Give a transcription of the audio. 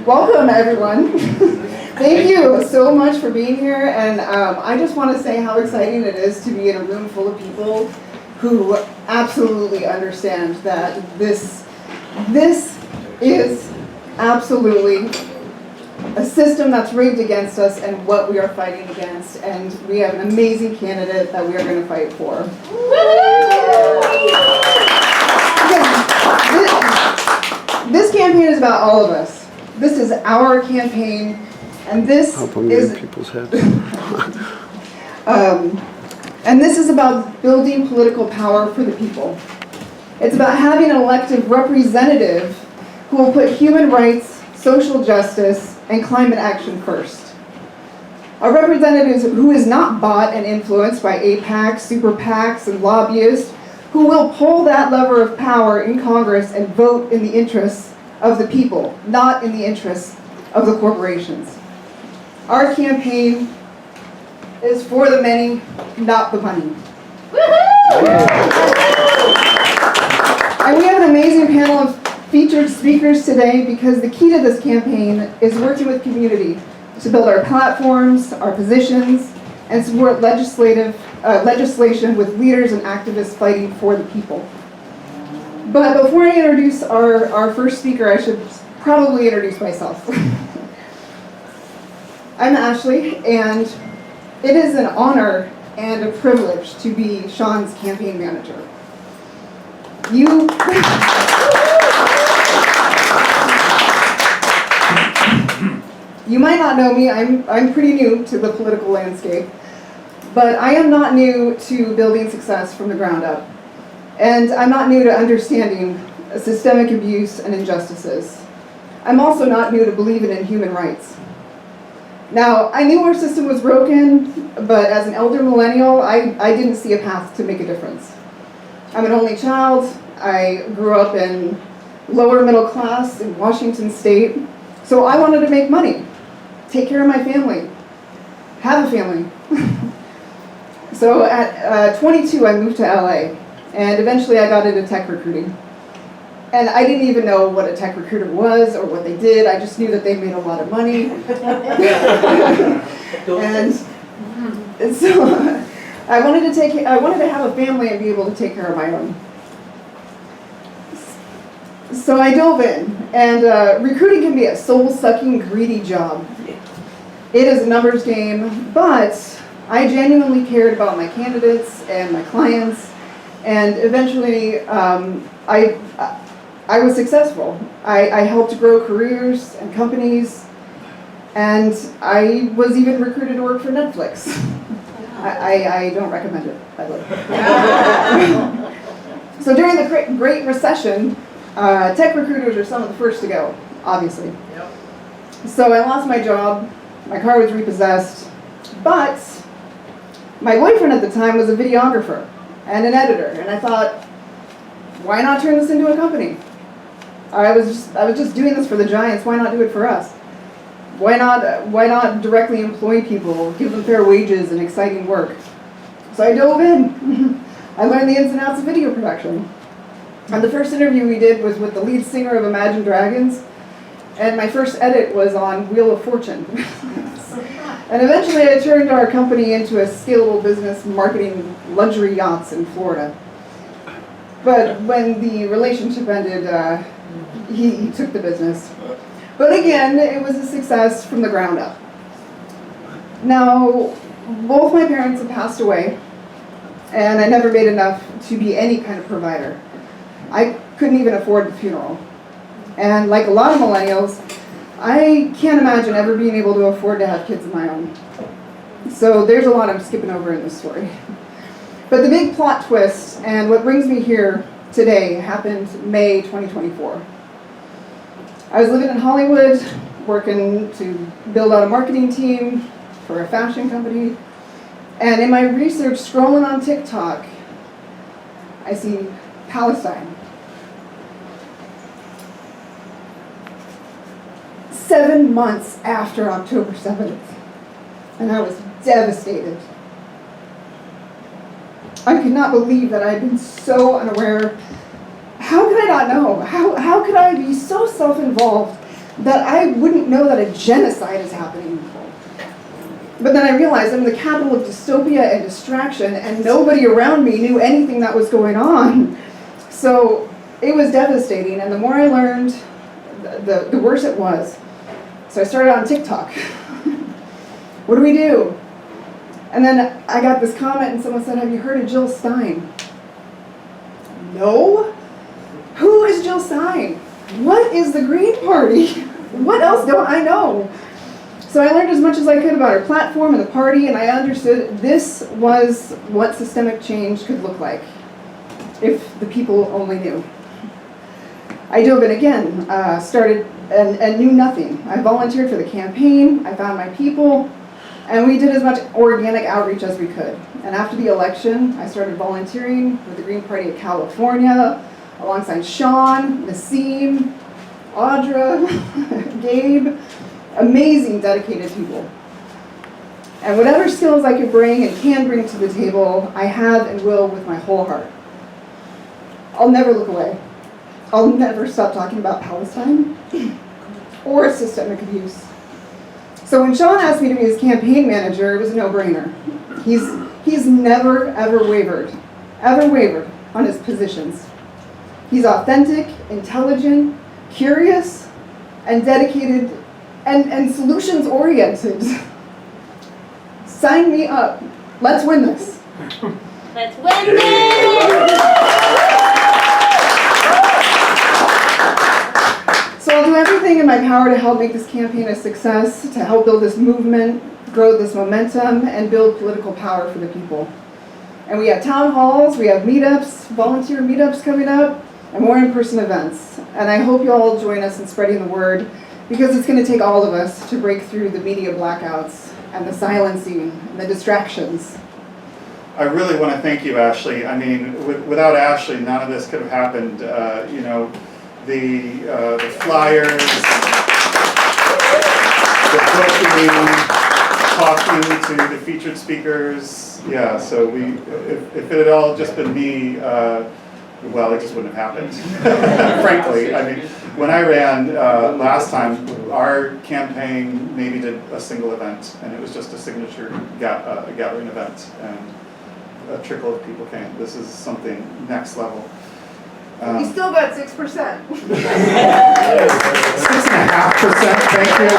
Welcome, everyone. Thank you so much for being here, and I just want to say how exciting it is to be in a room full of people who absolutely understand that this is absolutely a system that's rigged against us and what we are fighting against, and we have an amazing candidate that we are going to fight for. This campaign is about all of us. This is our campaign, and this is people's heads. And this is about building political power for the people. It's about having an elected representative who will put human rights, social justice, and climate action first. A representative who is not bought and influenced by AIPACs, super PACs, and lobbyists, who will pull that lever of power in Congress and vote in the interests of the people, not in the interests of the corporations. Our campaign is for the many, not the money. And we have an amazing panel of featured speakers today because the key to this campaign is working with community to build our platforms, our positions, and support legislation with leaders and activists fighting for the people. But before I introduce our first speaker, I should probably introduce myself. I'm Ashley, and it is an honor and a privilege to be Sean's campaign manager. You might not know me, I'm pretty new to the political landscape, but I am not new to building success from the ground up. And I'm not new to understanding systemic abuse and injustices. I'm also not new to believing in human rights. Now, I knew our system was broken, but as an elder millennial, I didn't see a path to make a difference. I'm an only child. I grew up in lower middle class in Washington State, so I wanted to make money, take care of my family, have a family. So at 22, I moved to LA, and eventually I got into tech recruiting. And I didn't even know what a tech recruiter was or what they did. I just knew that they made a lot of money. and so I wanted to have a family and be able to take care of my own. So I dove in, and recruiting can be a soul-sucking, greedy job. It is a numbers game, but I genuinely cared about my candidates and my clients, and eventually I was successful. I helped grow careers and companies, and I was even recruited to work for Netflix. I don't recommend it, by the way. So during the Great Recession, tech recruiters are some of the first to go, obviously. Yep. So I lost my job, my car was repossessed, but my boyfriend at the time was a videographer and an editor, and I thought, why not turn this into a company? I was just doing this for the giants. Why not do it for us? Why not directly employ people, give them fair wages and exciting work? So I dove in. I learned the ins and outs of video production. And the first interview we did was with the lead singer of Imagine Dragons, and my first edit was on Wheel of Fortune. And eventually I turned our company into a scalable business marketing luxury yachts in Florida. But when the relationship ended, he took the business. But again, it was a success from the ground up. Now, both my parents have passed away, and I never made enough to be any kind of provider. I couldn't even afford the funeral. And like a lot of millennials, I can't imagine ever being able to afford to have kids of my own. So there's a lot I'm skipping over in this story. But the big plot twist, and what brings me here today, happened May 2024. I was living in Hollywood, working to build out a marketing team for a fashion company. And in my research, scrolling on TikTok, I see Palestine. 7 months after October 7th. And I was devastated. I could not believe that I had been so unaware. How could I not know? How could I be so self-involved that I wouldn't know that a genocide is happening. But then I realized I'm the capital of dystopia and distraction, and nobody around me knew anything that was going on. So it was devastating, and the more I learned, the worse it was. So I started on TikTok. What do we do? And then I got this comment, and someone said, "Have you heard of Jill Stein?" No? Who is Jill Stein? What is the Green Party? What else don't I know? So I learned as much as I could about her platform and the party, and I understood this was what systemic change could look like if the people only knew. I dove in again, started and knew nothing. I volunteered for the campaign, I found my people, and we did as much organic outreach as we could. And after the election, I started volunteering with the Green Party of California, alongside Sean, Nassim, Audra, Gabe, amazing, dedicated people. And whatever skills I could bring and can bring to the table, I have and will with my whole heart. I'll never look away. I'll never stop talking about Palestine or systemic abuse. So when Sean asked me to be his campaign manager, it was a no-brainer. He's never, ever wavered on his positions. He's authentic, intelligent, curious, and dedicated, and solutions-oriented. Sign me up. Let's win this. Let's win this! So I'll do everything in my power to help make this campaign a success, to help build this movement, grow this momentum, and build political power for the people. And we have town halls, we have meetups, volunteer meetups coming up, and more in-person events. And I hope you all join us in spreading the word, because it's going to take all of us to break through the media blackouts and the silencing and the distractions. I really want to thank you, Ashley. I mean, without Ashley, none of this could have happened. The flyers, the booking, talking to the featured speakers. Yeah, so if it had all just been me, well, it just wouldn't have happened. Frankly, I mean, when I ran last time, our campaign maybe did a single event, and it was just a signature gathering event, and a trickle of people came. This is something next level. You still got 6%. 6.5%, thank you.